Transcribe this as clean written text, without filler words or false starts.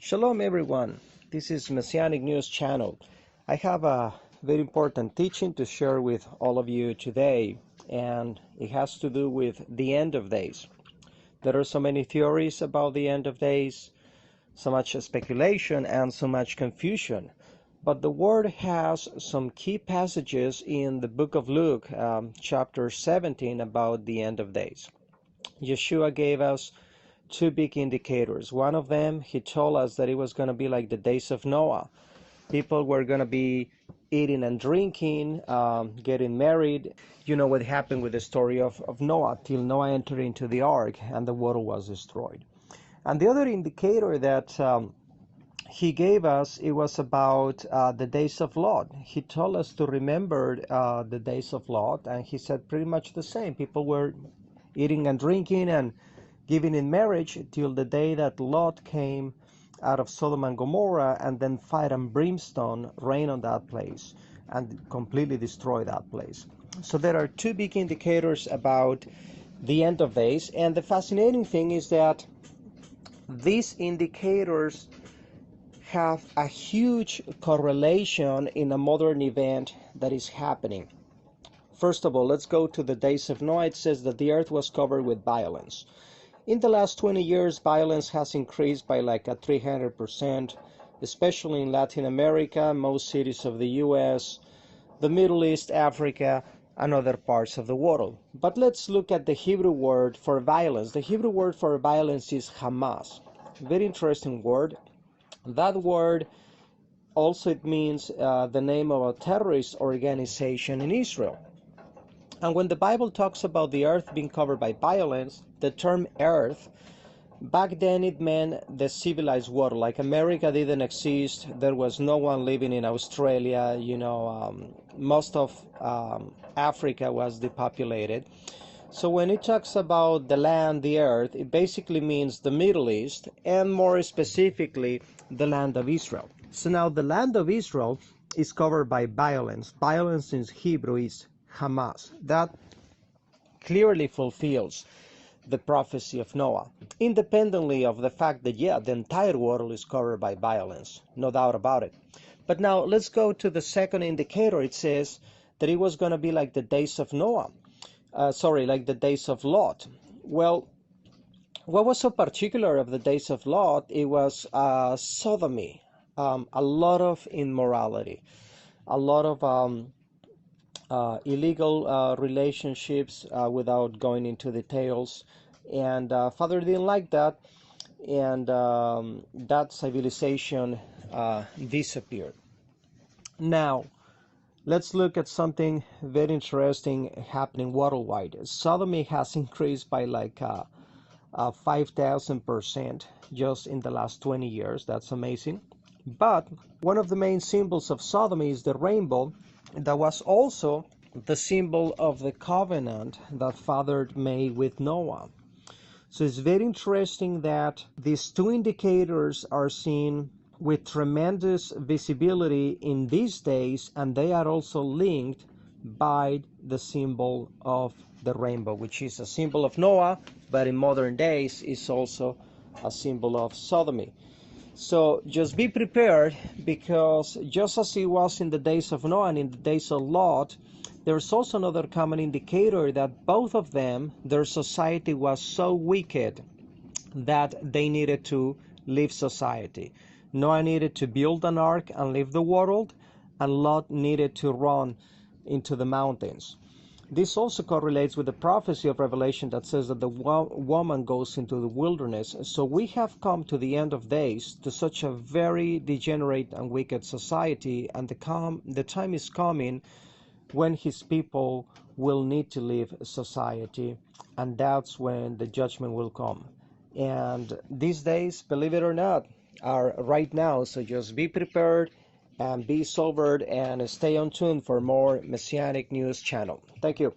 Shalom everyone, this is Messianic News Channel. I have a very important teaching to share with all of you today, and it has to do with the end of days. There are so many theories about the end of days, so much speculation and so much confusion. But the Word has some key passages in the book of Luke, chapter 17, about the end of days. Yeshua gave us two big indicators. One of them, he told us that it was going to be like the days of Noah. People were going to be eating and drinking, getting married. You know what happened with the story of Noah, till Noah entered into the ark and the world was destroyed. And the other indicator that he gave us, it was about the days of Lot. He told us to remember the days of Lot, and he said pretty much the same. People were eating and drinking and giving in marriage till the day that Lot came out of Sodom and Gomorrah, and then fire and brimstone rained on that place and completely destroyed that place. So there are two big indicators about the end of days, and the fascinating thing is that these indicators have a huge correlation in a modern event that is happening. First of all, let's go to the days of Noah. It says that the earth was covered with violence. In the last 20 years, violence has increased by like 300%, especially in Latin America, most cities of the U.S., the Middle East, Africa, and other parts of the world. But let's look at the Hebrew word for violence. The Hebrew word for violence is Hamas. Very interesting word. That word also it means the name of a terrorist organization in Israel. And when the Bible talks about the earth being covered by violence, the term earth, back then it meant the civilized world. Like America didn't exist, there was no one living in Australia, most of Africa was depopulated. So when it talks about the land, the earth, it basically means the Middle East, and more specifically, the land of Israel. So now the land of Israel is covered by violence. Violence in Hebrew is Hamas. That clearly fulfills the prophecy of Noah, independently of the fact that, the entire world is covered by violence, no doubt about it. But now let's go to the second indicator. It says that it was going to be like the days of Noah. Like the days of Lot. Well, what was so particular of the days of Lot? It was sodomy, a lot of immorality, a lot of illegal relationships without going into details, and Father didn't like that, and that civilization disappeared. Now let's look at something very interesting happening worldwide. Sodomy has increased by like 5,000% just in the last 20 years. That's amazing. But one of the main symbols of sodomy is the rainbow. That was also the symbol of the covenant that Father made with Noah. So it's very interesting that these two indicators are seen with tremendous visibility in these days, and they are also linked by the symbol of the rainbow, which is a symbol of Noah, but in modern days is also a symbol of sodomy. So just be prepared, because just as it was in the days of Noah and in the days of Lot, there's also another common indicator that both of them, their society was so wicked that they needed to leave society. Noah needed to build an ark and leave the world, and Lot needed to run into the mountains. This also correlates with the prophecy of Revelation that says that the woman goes into the wilderness. So we have come to the end of days, to such a very degenerate and wicked society, and the time is coming when his people will need to leave society, and that's when the judgment will come. And these days, believe it or not, are right now, so just be prepared and be sobered and stay on tune for more Messianic News Channel. Thank you.